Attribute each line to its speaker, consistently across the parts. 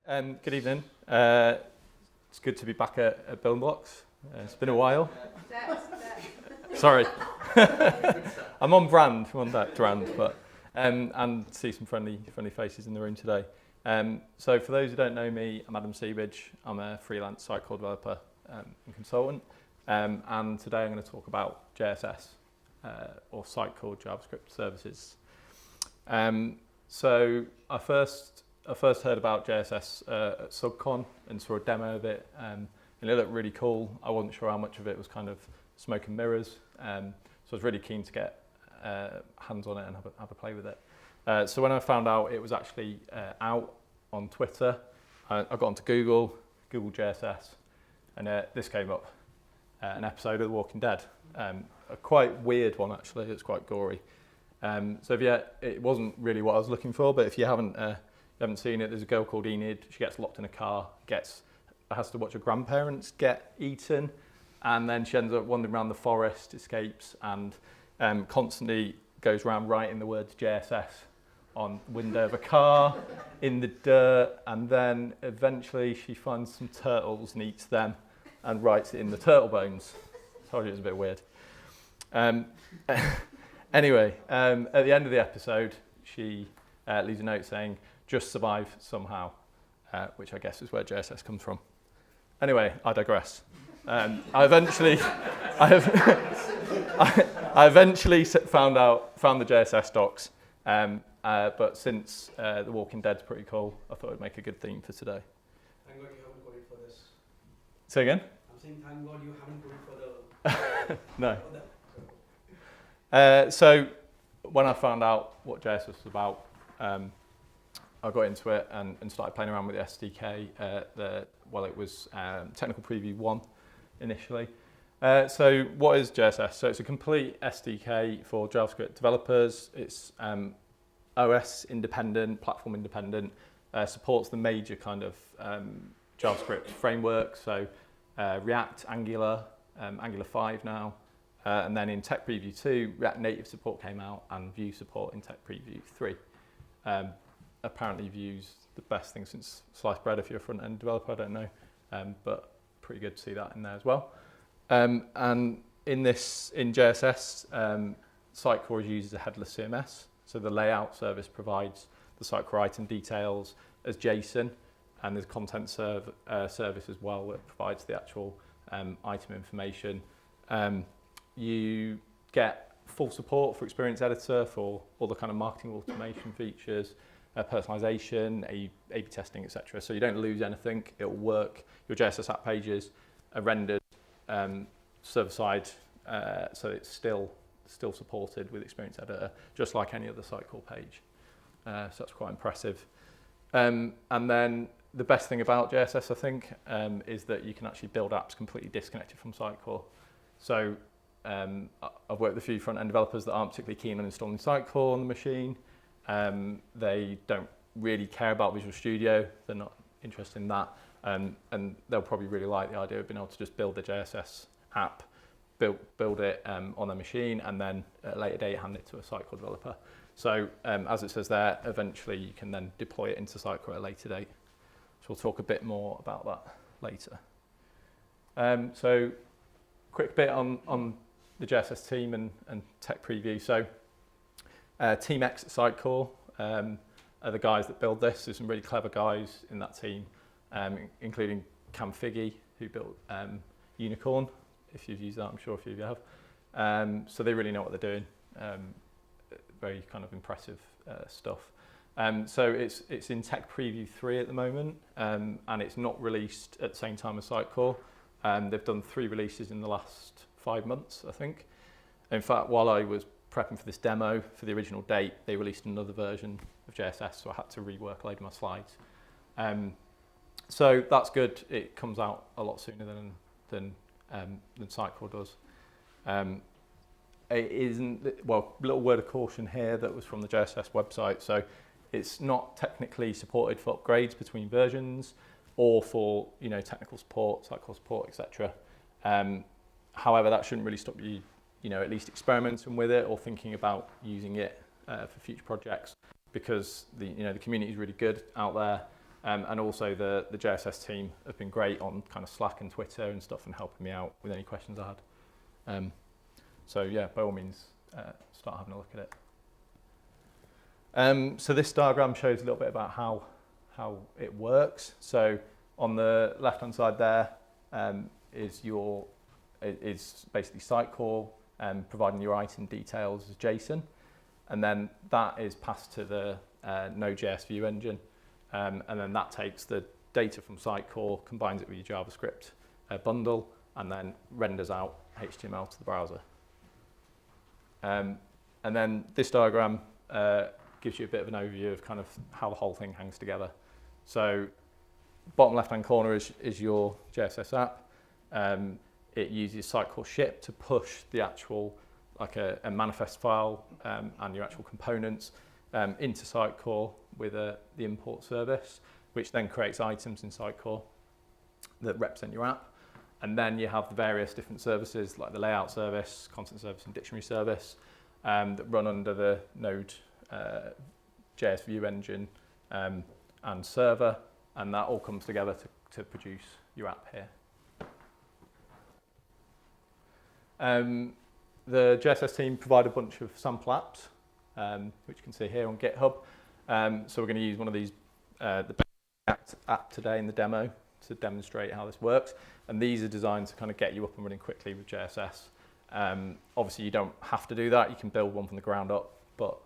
Speaker 1: Good evening. It's good to be back at Building Blocks. It's been a while. Sorry. I'm on brand, I'm on that brand, but and see some friendly faces in the room today. So for those who don't know me, I'm Adam Seabridge. I'm a freelance Sitecore developer and consultant. And today I'm going to talk about JSS, or Sitecore JavaScript services. So I first heard about JSS at SubCon and saw a demo of it, and it looked really cool. I wasn't sure how much of it was kind of smoke and mirrors, so I was really keen to get hands on it and have a play with it. So when I found out it was actually out on Twitter, I got onto Google JSS, and this came up, an episode of The Walking Dead, a quite weird one actually. It's quite gory. So it wasn't really what I was looking for, but if you haven't seen it, there's a girl called Enid. She gets locked in a car, has to watch her grandparents get eaten, and then she ends up wandering around the forest, escapes, and constantly goes around writing the words JSS on the window of a car, in the dirt, and then eventually she finds some turtles and eats them and writes it in the turtle bones. Told you it was a bit weird. Anyway, at the end of the episode, she leaves a note saying, "Just survive somehow," which I guess is where JSS comes from. Anyway, I digress. I eventually found the JSS docs, but since The Walking Dead's pretty cool, I thought it'd make a good theme for today.
Speaker 2: Thank God you haven't coded for this.
Speaker 1: Say again?
Speaker 2: I'm saying thank God you haven't coded for the...
Speaker 1: No. So when I found out what JSS was about, I got into it and started playing around with the SDK. It was Technical Preview 1 initially. So what is JSS? So it's a complete SDK for JavaScript developers. It's OS independent, platform independent, supports the major kind of JavaScript frameworks. So React, Angular, Angular 5 now. And then in Tech Preview 2, React Native support came out and Vue support in Tech Preview 3. Apparently Vue's the best thing since sliced bread if you're a front-end developer, I don't know, but pretty good to see that in there as well. And in JSS, Sitecore uses a headless CMS, so the layout service provides the Sitecore item details as JSON, and there's a content service as well that provides the actual item information. You get full support for Experience Editor for all the kind of marketing automation features, personalization, A/B testing, etc. So you don't lose anything; it will work. Your JSS app pages are rendered server-side, so it's still supported with Experience Editor, just like any other Sitecore page. So that's quite impressive. And then the best thing about JSS, I think, is that you can actually build apps completely disconnected from Sitecore. So I've worked with a few front-end developers that aren't particularly keen on installing Sitecore on the machine. They don't really care about Visual Studio. They're not interested in that. And they'll probably really like the idea of being able to just build the JSS app, build it on their machine, and then at a later date hand it to a Sitecore developer. So as it says there, eventually you can then deploy it into Sitecore at a later date. So we'll talk a bit more about that later. So quick bit on the JSS team and Tech Preview. So Team X at Sitecore are the guys that build this. There's some really clever guys in that team, including Cam Figgy, who built Unicorn. If you've used that, I'm sure a few of you have. So they really know what they're doing. Very kind of impressive stuff. So it's in Tech Preview 3 at the moment, and it's not released at the same time as Sitecore. They've done 3 releases in the last 5 months, I think. In fact, while I was prepping for this demo for the original date, they released another version of JSS, so I had to rework a load of my slides. So that's good. It comes out a lot sooner than Sitecore does. It isn't, well, little word of caution here that was from the JSS website. So it's not technically supported for upgrades between versions or for technical support, Sitecore support, etc. However, that shouldn't really stop you, at least experimenting with it or thinking about using it for future projects, because the community is really good out there. And also the JSS team have been great on kind of Slack and Twitter and stuff and helping me out with any questions I had. So yeah, by all means, start having a look at it. So this diagram shows a little bit about how it works. So on the left-hand side there is basically Sitecore providing your item details as JSON, and then that is passed to the Node.js view engine, and then that takes the data from Sitecore, combines it with your JavaScript bundle, and then renders out HTML to the browser. And then this diagram gives you a bit of an overview of kind of how the whole thing hangs together. So bottom left-hand corner is your JSS app. It uses Sitecore ship to push the actual, like a manifest file and your actual components into Sitecore with the import service, which then creates items in Sitecore that represent your app. And then you have the various different services like the layout service, content service, and dictionary service that run under the Node JS view engine and server, and that all comes together to produce your app here. The JSS team provide a bunch of sample apps, which you can see here on GitHub. So we're going to use one of these, the app today in the demo to demonstrate how this works. And these are designed to kind of get you up and running quickly with JSS. Obviously, you don't have to do that. You can build one from the ground up, but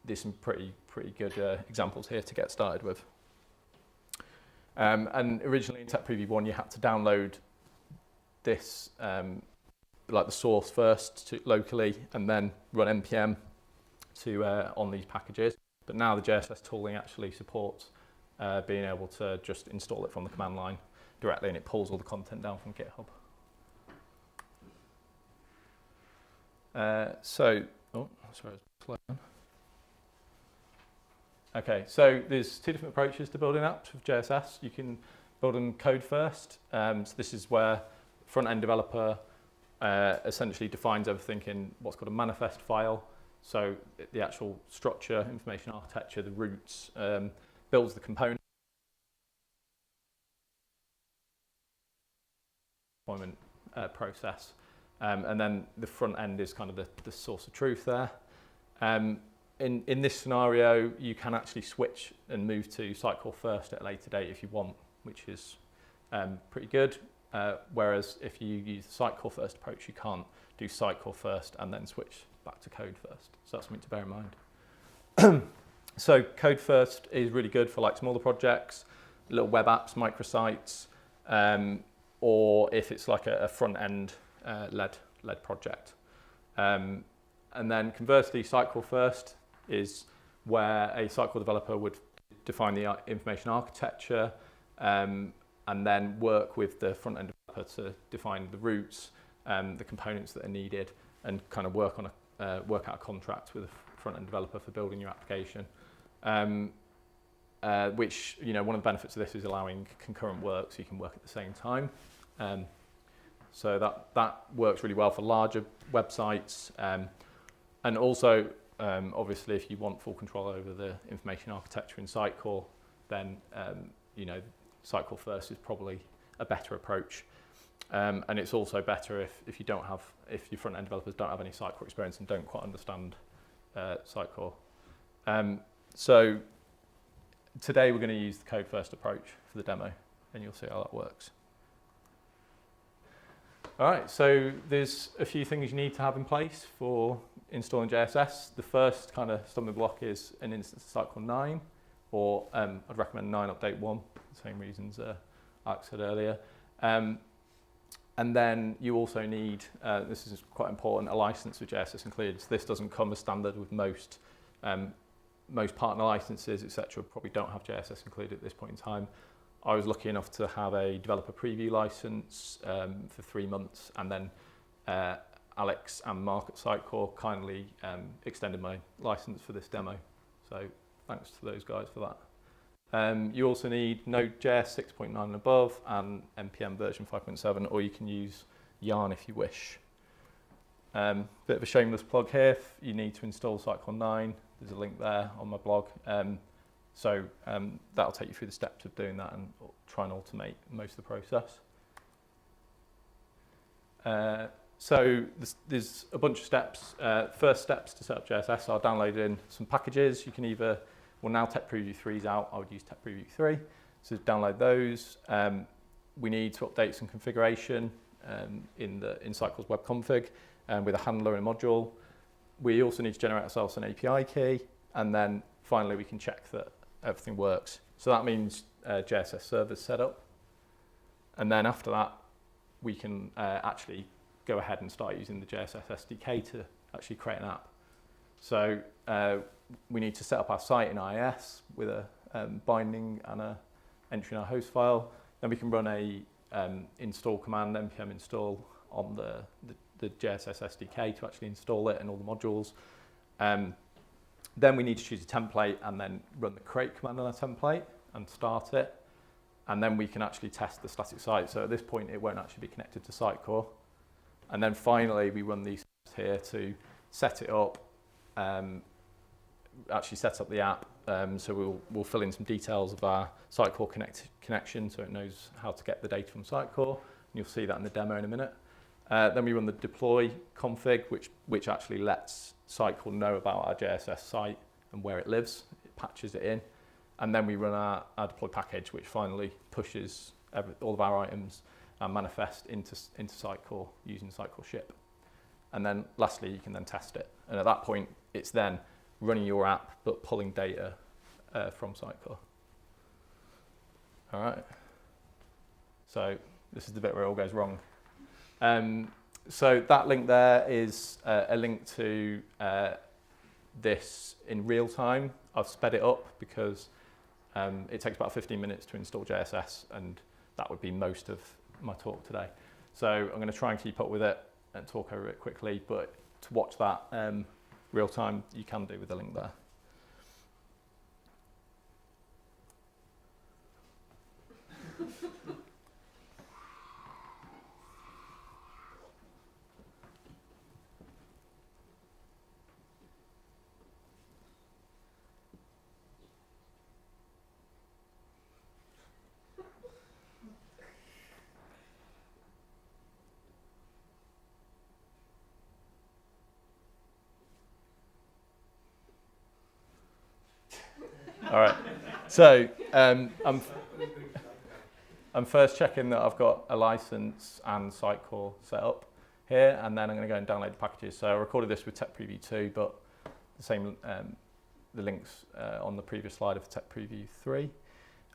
Speaker 1: there's some pretty good examples here to get started with. And originally in Tech Preview 1, you had to download this, like the source first locally, and then run npm on these packages. But now the JSS tooling actually supports being able to just install it from the command line directly, and it pulls all the content down from GitHub. Sorry, slow down. Okay, so there's two different approaches to building apps with JSS. You can build them code first. So this is where front-end developer essentially defines everything in what's called a manifest file. So the actual structure, information architecture, the roots, builds the component deployment process. And then the front end is kind of the source of truth there. In this scenario, you can actually switch and move to Sitecore first at a later date if you want, which is pretty good. Whereas if you use the Sitecore first approach, you can't do Sitecore first and then switch back to code first. So that's something to bear in mind. So code first is really good for like smaller projects, little web apps, microsites, or if it's like a front end led project. And then conversely, Sitecore first is where a Sitecore developer would define the information architecture and then work with the front-end developer to define the routes, the components that are needed, and kind of work out a contract with a front-end developer for building your application. Which, you know, one of the benefits of this is allowing concurrent work, so you can work at the same time. So that works really well for larger websites. And also, obviously, if you want full control over the information architecture in Sitecore, then you know, Sitecore first is probably a better approach. And it's also better if your front end developers don't have any Sitecore experience and don't quite understand Sitecore. So today we're going to use the code first approach for the demo, and you'll see how that works. All right, so there's a few things you need to have in place for installing JSS. The first kind of stumbling block is an instance of Sitecore 9, or I'd recommend 9 update 1, the same reasons Alex said earlier. And then you also need, this is quite important, a license with JSS included. So this doesn't come as standard with most partner licenses, etc. Probably don't have JSS included at this point in time. I was lucky enough to have a developer preview license for 3 months, and then Alex and Mark at Sitecore kindly extended my license for this demo. So thanks to those guys for that. You also need Node.js 6.9 and above, and npm version 5.7, or you can use Yarn if you wish. Bit of a shameless plug here. If you need to install Sitecore 9, there's a link there on my blog. So that'll take you through the steps of doing that and try and automate most of the process. So there's a bunch of steps. First steps to set up JSS are downloading some packages. You can either, well now Tech Preview 3 is out, I would use Tech Preview 3. So download those. We need to update some configuration in Sitecore's web config with a handler and a module. We also need to generate ourselves an API key, and then finally we can check that everything works. So that means JSS servers set up. And then after that, we can actually go ahead and start using the JSS SDK to actually create an app. So we need to set up our site in IIS with a binding and a entry in our host file. Then we can run a install command, npm install, on the JSS SDK to actually install it and all the modules. Then we need to choose a template and then run the create command on our template and start it. And then we can actually test the static site. So at this point, it won't actually be connected to Sitecore. And then finally, we run these steps here to set it up, actually set up the app. So we'll fill in some details of our Sitecore connection so it knows how to get the data from Sitecore. And you'll see that in the demo in a minute. Then we run the deploy config, which actually lets Sitecore know about our JSS site and where it lives. It patches it in. And then we run our deploy package, which finally pushes all of our items and manifest into Sitecore using Sitecore ship. And then lastly, you can then test it. And at that point, it's then running your app, but pulling data from Sitecore. All right. So this is the bit where it all goes wrong. So that link there is a link to this in real time. I've sped it up because it takes about 15 minutes to install JSS, and that would be most of my talk today. So I'm going to try and keep up with it and talk over it quickly, but to watch that real time, you can do with the link there. All right, so I'm first checking that I've got a license and Sitecore set up here, and then I'm going to go and download the packages. So I recorded this with Tech Preview 2, but the same, the links on the previous slide of Tech Preview 3.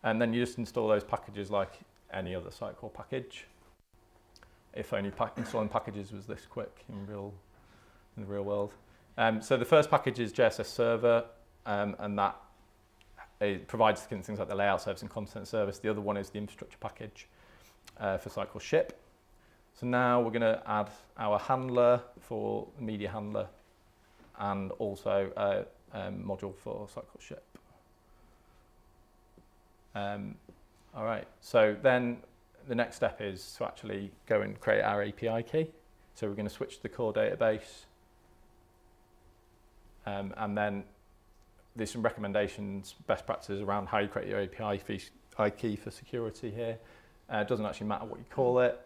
Speaker 1: And then you just install those packages like any other Sitecore package. If only installing packages was this quick in the real world. So the first package is JSS Server, and that it provides things like the layout service and content service. The other one is the infrastructure package for Sitecore ship. So now we're going to add our handler for the media handler and also a module for Sitecore ship. All right, so then the next step is to actually go and create our API key. So we're going to switch to the core database, and then there's some recommendations, best practices around how you create your API key for security here. It doesn't actually matter what you call it,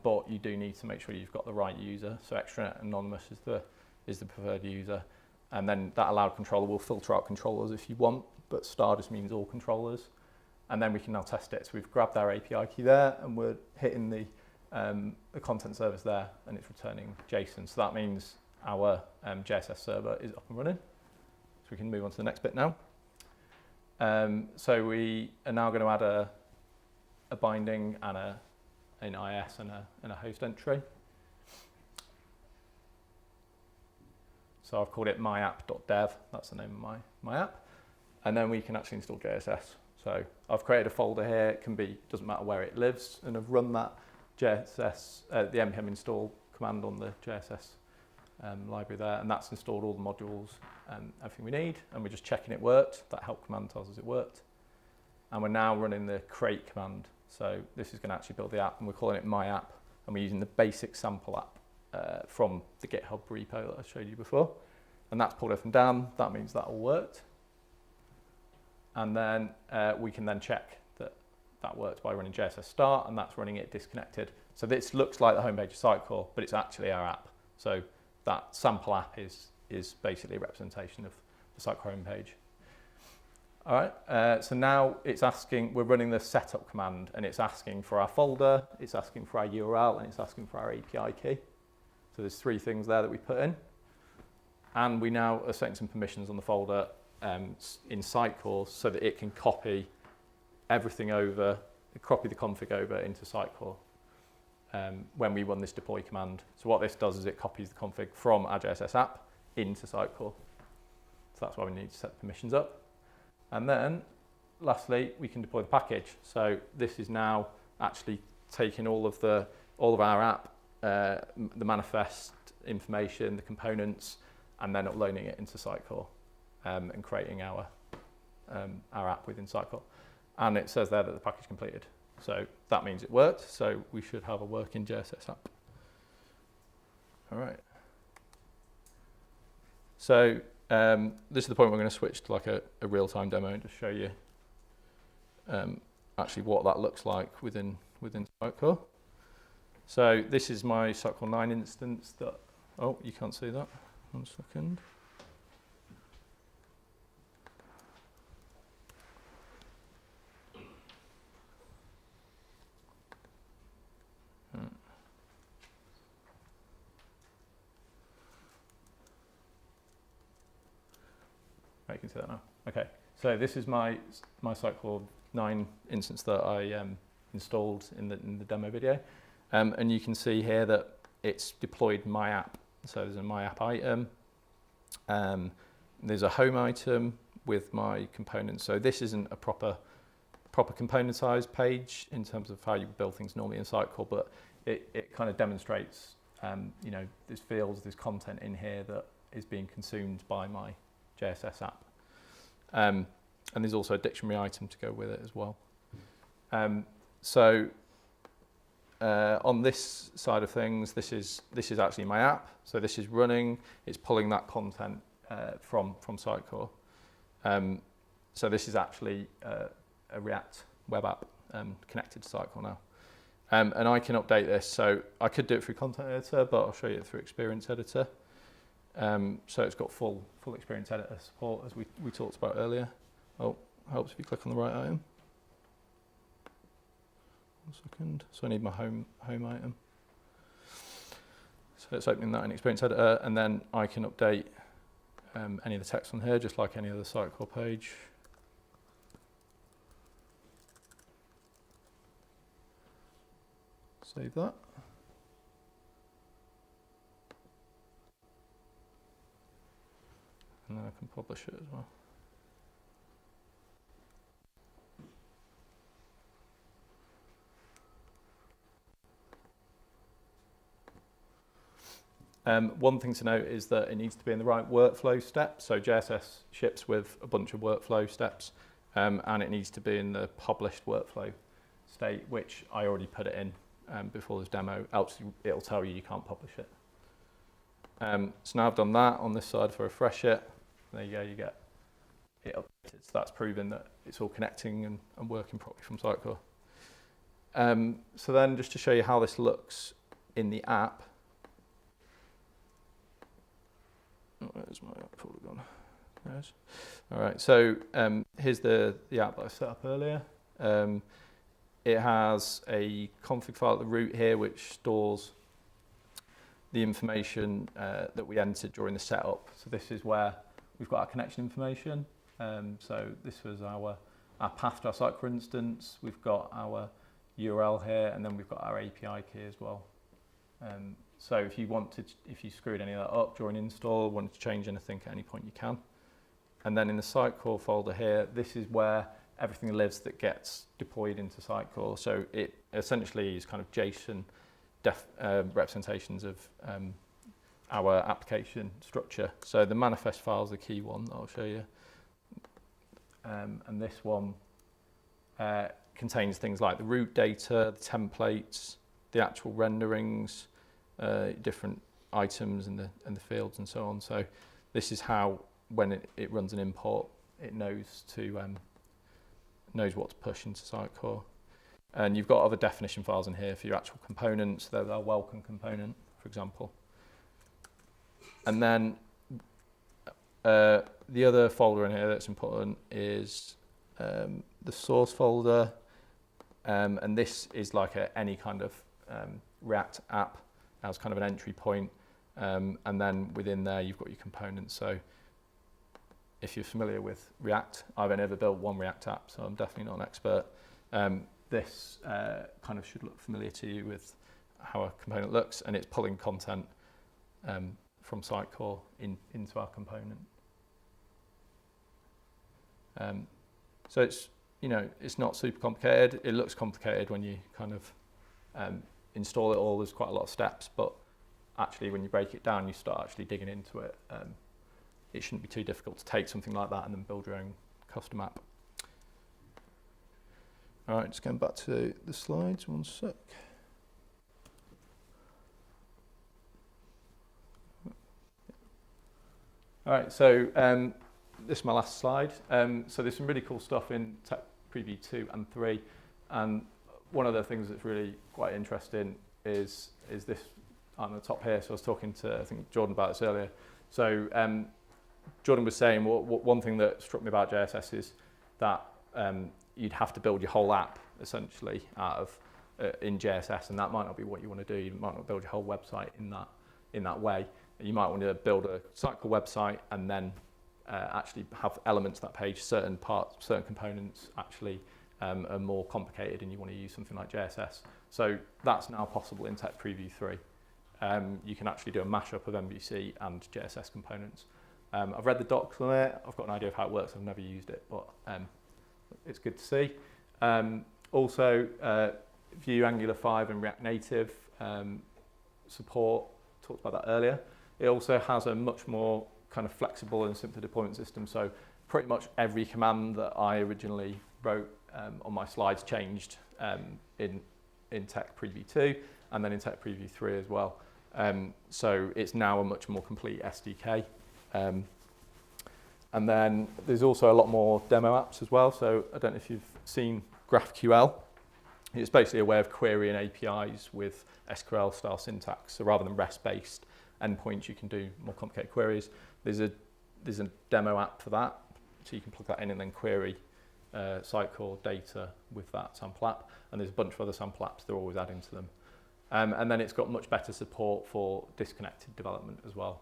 Speaker 1: but you do need to make sure you've got the right user. So extranet anonymous is the preferred user. And then that allowed controller will filter out controllers if you want, but star just means all controllers. And then we can now test it. So we've grabbed our API key there, and we're hitting the content service there, and it's returning JSON. So that means our JSS server is up and running. So we can move on to the next bit now. So we are now going to add a binding and an IS and a host entry. So I've called it myapp.dev. That's the name of my app. And then we can actually install JSS. So I've created a folder here. It can be, doesn't matter where it lives, and I've run that JSS, the npm install command on the JSS library there, and that's installed all the modules and everything we need, and we're just checking it worked. That help command tells us it worked. And we're now running the create command. So this is going to actually build the app, and we're calling it my app, and we're using the basic sample app from the GitHub repo that I showed you before. And that's pulled everything down. That means that all worked. and then we can then check that that works by running JSS start, and that's running it disconnected. So this looks like the homepage of Sitecore, but it's actually our app. So that sample app is basically a representation of the Sitecore homepage. All right, so now it's asking, we're running the setup command, and it's asking for our folder, it's asking for our URL, and it's asking for our API key. So there's 3 things there that we put in. And we now are setting some permissions on the folder in Sitecore so that it can copy everything over, copy the config over into Sitecore when we run this deploy command. So what this does is it copies the config from our JSS app into Sitecore. So that's why we need to set permissions up. And then, lastly, we can deploy the package. So this is now actually taking all of our app, the manifest information, the components, and then uploading it into Sitecore and creating our app within Sitecore. And it says there that the package completed. So that means it worked. So we should have a working JSS app. All right. So this is the point we're going to switch to like a real-time demo and just show you actually what that looks like within Sitecore. So this is my Sitecore 9 instance that, oh, you can't see that. 1 second. You can see that now. Okay, so this is my Sitecore 9 instance that I installed in the demo video, and you can see here that it's deployed my app. So there's a my app item. There's a home item with my components. So this isn't a proper componentized page in terms of how you build things normally in Sitecore, but it kind of demonstrates, you know, there's fields, there's content in here that is being consumed by my JSS app. And there's also a dictionary item to go with it as well. On this side of things, this is actually my app. So this is running, it's pulling that content from Sitecore. So this is actually a React web app connected to Sitecore now. And I can update this. So I could do it through Content Editor, but I'll show you it through Experience Editor. So it's got full Experience Editor support, as we talked about earlier. Oh, helps if you click on the right item. 1 second. So I need my home item. So it's opening that in Experience Editor, and then I can update any of the text on here, just like any other Sitecore page. Save that. And then I can publish it as well. One thing to note is that it needs to be in the right workflow step. So JSS ships with a bunch of workflow steps, and it needs to be in the published workflow state, which I already put it in before this demo, else it'll tell you can't publish it. So now I've done that on this side. If I refresh it, there you go, you get it updated. So that's proving that it's all connecting and working properly from Sitecore. So then just to show you how this looks in the app. Oh, where's my app folder gone? There it is. All right, so here's the app that I set up earlier. It has a config file at the root here, which stores the information that we entered during the setup. So this is where we've got our connection information. So this was our path to our Sitecore instance. We've got our URL here, and then we've got our API key as well. So if you screwed any of that up during install, wanted to change anything at any point, you can. And then in the Sitecore folder here, this is where everything lives that gets deployed into Sitecore. So it essentially is kind of JSON representations of our application structure. So the manifest file is the key one that I'll show you. And this one contains things like the root data, the templates, the actual renderings, different items and the fields and so on. So this is how, when it runs an import, it knows to knows what to push into Sitecore. And you've got other definition files in here for your actual components. There's our welcome component, for example. And then the other folder in here that's important is the source folder. And this is like any kind of React app as kind of an entry point. And then within there, you've got your components. So if you're familiar with React, I've only ever built one React app, so I'm definitely not an expert. This kind of should look familiar to you with how a component looks, and it's pulling content from Sitecore into our component. So it's, it's not super complicated. It looks complicated when you kind of install it all. There's quite a lot of steps, but actually when you break it down, you start actually digging into it. It shouldn't be too difficult to take something like that and then build your own custom app. All right, just going back to the slides, one sec. All right, so this is my last slide. So there's some really cool stuff in Tech Preview 2 and 3. And one of the things that's really quite interesting is this on the top here. So I was talking to, I think, Jordan about this earlier. So Jordan was saying one thing that struck me about JSS is that you'd have to build your whole app essentially out of in JSS, and that might not be what you want to do. You might not build your whole website in that way. You might want to build a Sitecore website and then actually have elements of that page, certain parts, certain components actually are more complicated, and you want to use something like JSS. So that's now possible in Tech Preview 3. You can actually do a mashup of MVC and JSS components. I've read the docs on it. I've got an idea of how it works. I've never used it, but it's good to see. Also, Vue, Angular 5 and React Native support. Talked about that earlier. It also has a much more kind of flexible and simpler deployment system. So pretty much every command that I originally wrote on my slides changed in Tech Preview 2 and then in Tech Preview 3 as well. So it's now a much more complete SDK. And then there's also a lot more demo apps as well. So I don't know if you've seen GraphQL. It's basically a way of querying APIs with SQL style syntax. So rather than REST-based endpoints, you can do more complicated queries. There's a demo app for that. So you can plug that in and then query Sitecore data with that sample app. And there's a bunch of other sample apps they're always adding to them. And then it's got much better support for disconnected development as well.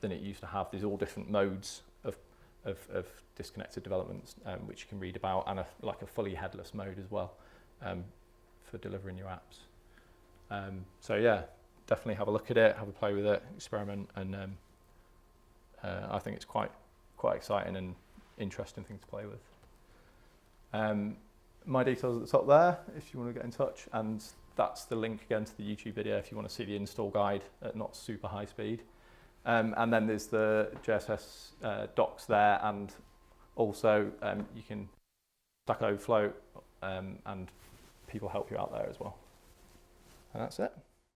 Speaker 1: Than it used to have. There's all different modes of disconnected developments which you can read about, and like a fully headless mode as well for delivering your apps. So yeah, definitely have a look at it, have a play with it, experiment, and I think it's quite exciting and interesting thing to play with. My details at the top there if you want to get in touch, and that's the link again to the YouTube video if you want to see the install guide at not super high speed. And then there's the JSS docs there, and also you can Stack Overflow and people help you out there as well. And that's it.